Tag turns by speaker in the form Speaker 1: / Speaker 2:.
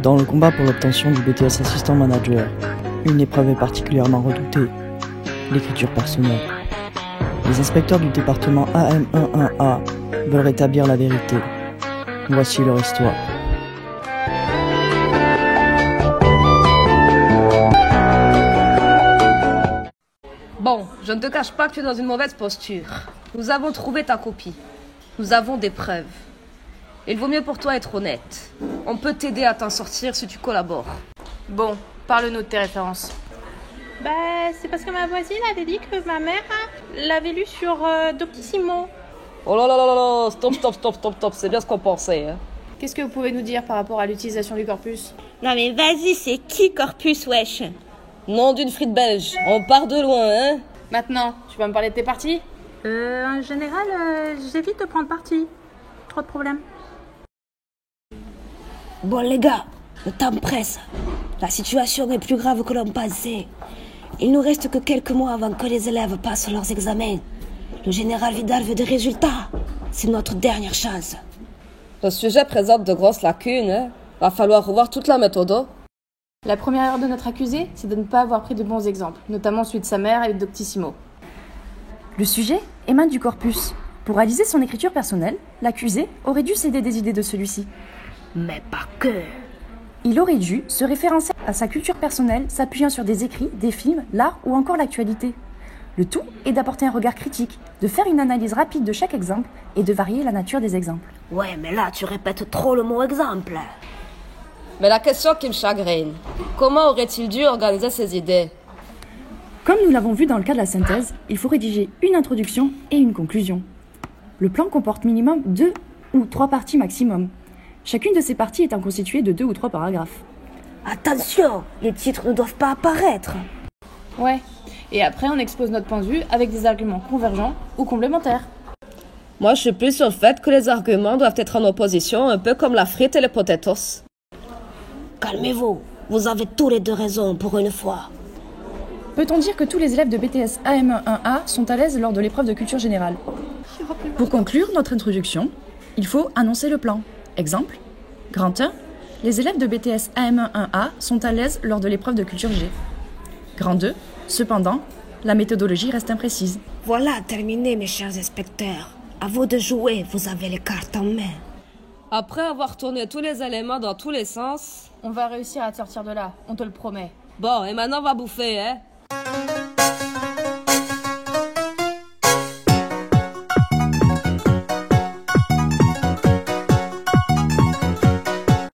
Speaker 1: Dans le combat pour l'obtention du BTS Assistant Manager, une épreuve est particulièrement redoutée, l'écriture personnelle. Les inspecteurs du département AM11A veulent rétablir la vérité. Voici leur histoire.
Speaker 2: Bon, je ne te cache pas que tu es dans une mauvaise posture. Nous avons trouvé ta copie. Nous avons des preuves. Il vaut mieux pour toi être honnête. On peut t'aider à t'en sortir si tu collabores.
Speaker 3: Bon, parle-nous de tes références.
Speaker 4: C'est parce que ma voisine avait dit que ma mère l'avait lu sur Doctissimo.
Speaker 2: Oh là là là là, stop, c'est bien ce qu'on pensait. Hein.
Speaker 3: Qu'est-ce que vous pouvez nous dire par rapport à l'utilisation du corpus?
Speaker 5: Non mais vas-y, c'est qui Corpus, wesh?
Speaker 2: Nom d'une frite belge, on part de loin, hein.
Speaker 3: Maintenant, tu vas me parler de tes parties?
Speaker 4: En général, j'évite de prendre parti. Trop de problèmes.
Speaker 5: Bon les gars, le temps presse. La situation est plus grave que l'on pensait. Il nous reste que quelques mois avant que les élèves passent leurs examens. Le général Vidal veut des résultats. C'est notre dernière chance.
Speaker 2: Le sujet présente de grosses lacunes, hein. Va falloir revoir toute la méthode.
Speaker 3: La première erreur de notre accusé, c'est de ne pas avoir pris de bons exemples, notamment celui de sa mère et de Doctissimo.
Speaker 6: Le sujet émane du corpus. Pour réaliser son écriture personnelle, l'accusé aurait dû céder des idées de celui-ci.
Speaker 5: Mais pas que.
Speaker 6: Il aurait dû se référencer à sa culture personnelle, s'appuyant sur des écrits, des films, l'art ou encore l'actualité. Le tout est d'apporter un regard critique, de faire une analyse rapide de chaque exemple et de varier la nature des exemples.
Speaker 5: Ouais, mais là, tu répètes trop le mot exemple.
Speaker 2: Mais la question qui me chagrine, comment aurait-il dû organiser ses idées?
Speaker 6: Comme nous l'avons vu dans le cas de la synthèse, il faut rédiger une introduction et une conclusion. Le plan comporte minimum 2 ou 3 parties maximum. Chacune de ces parties étant constituée de 2 ou 3 paragraphes.
Speaker 5: Attention, les titres ne doivent pas apparaître.
Speaker 3: Ouais, et après on expose notre point de vue avec des arguments convergents ou complémentaires.
Speaker 2: Moi, je suis plus sur le fait que les arguments doivent être en opposition, un peu comme la frite et les potatoes.
Speaker 5: Calmez-vous, vous avez tous les deux raison pour une fois.
Speaker 6: Peut-on dire que tous les élèves de BTS AM1A sont à l'aise lors de l'épreuve de culture générale? Pour conclure notre introduction, il faut annoncer le plan. Exemple, grand 1, les élèves de BTS AM1A sont à l'aise lors de l'épreuve de culture G. Grand 2, cependant, la méthodologie reste imprécise.
Speaker 5: Voilà, terminé mes chers inspecteurs. À vous de jouer, vous avez les cartes en main.
Speaker 2: Après avoir tourné tous les éléments dans tous les sens...
Speaker 3: On va réussir à te sortir de là, on te le promet.
Speaker 2: Bon, et maintenant on va bouffer, hein.